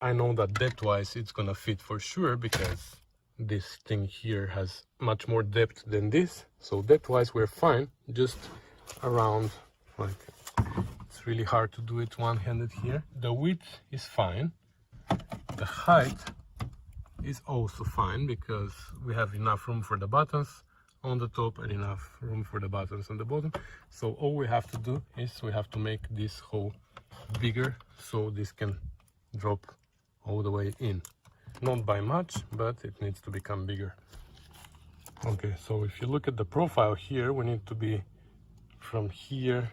I know that depth-wise it's gonna fit for sure, because this thing here has much more depth than this. So depth-wise we're fine, just around, like, it's really hard to do it one-handed here. The width is fine. The height is also fine, because we have enough room for the buttons on the top and enough room for the buttons on the bottom. So all we have to do is we have to make this hole bigger, so this can drop all the way in. Not by much, but it needs to become bigger. Okay, so if you look at the profile here, we need to be from here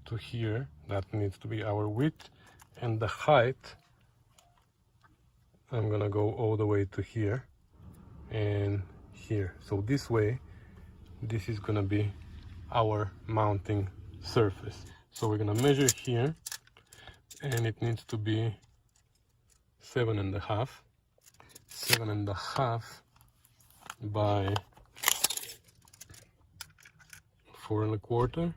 to here. That needs to be our width, and the height, I'm gonna go all the way to here and here. So this way, this is gonna be our mounting surface. So we're gonna measure here, and it needs to be 7.5 by 4.25.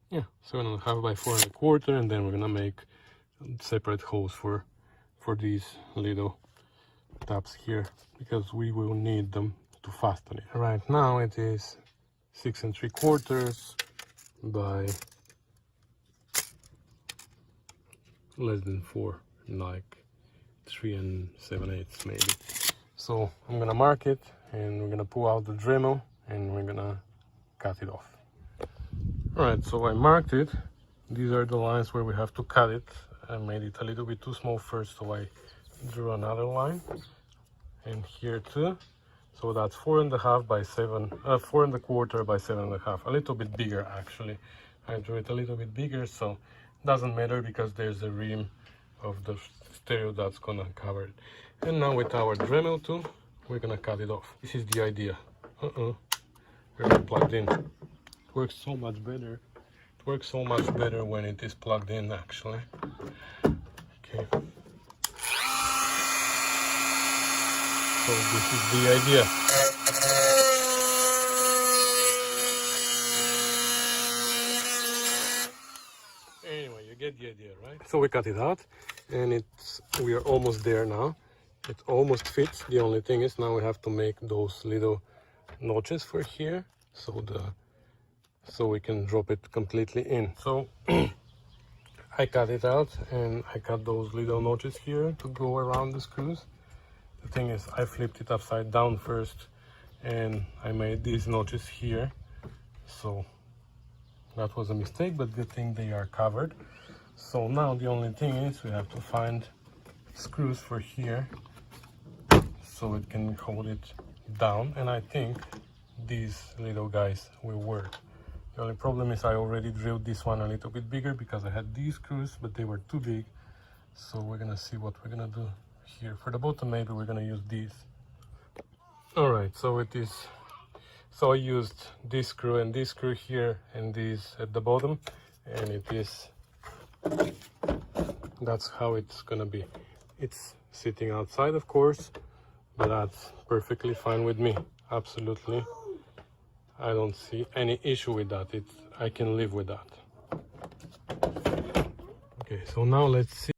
Yeah, 7.5 by 4.25, and then we're gonna make separate holes for these little tabs here, because we will need them to fasten it. Right now it is 6.75 by less than 4, like 3 7/8 maybe. So I'm gonna mark it, and we're gonna pull out the Dremel, and we're gonna cut it off. All right, so I marked it. These are the lines where we have to cut it. I made it a little bit too small first, so I drew another line, and here too. So that's 4.5 by 4.25 by 7.5. A little bit bigger actually. I drew it a little bit bigger, so doesn't matter, because there's a rim of the stereo that's gonna cover it. And now with our Dremel tool, we're gonna cut it off. This is the idea. We're not plugged in. It works so much better. It works so much better when it is plugged in actually. Okay. So this is the idea. Anyway, you get the idea, right? So we cut it out, and we are almost there now. It almost fits. The only thing is now we have to make those little notches for here, so we can drop it completely in. So I cut it out, and I cut those little notches here to go around the screws. The thing is, I flipped it upside down first, and I made these notches here, so that was a mistake, but good thing they are covered. So now the only thing is we have to find screws for here, so it can hold it down, and I think these little guys will work. The only problem is I already drilled this one a little bit bigger, because I had these screws, but they were too big. So we're gonna see what we're gonna do here. For the bottom, maybe we're gonna use these. All right, so it is. So I used this screw and this screw here, and these at the bottom, and it is. That's how it's gonna be. It's sitting outside, of course, but that's perfectly fine with me. Absolutely, I don't see any issue with that. I can live with that. Okay, so now let's see.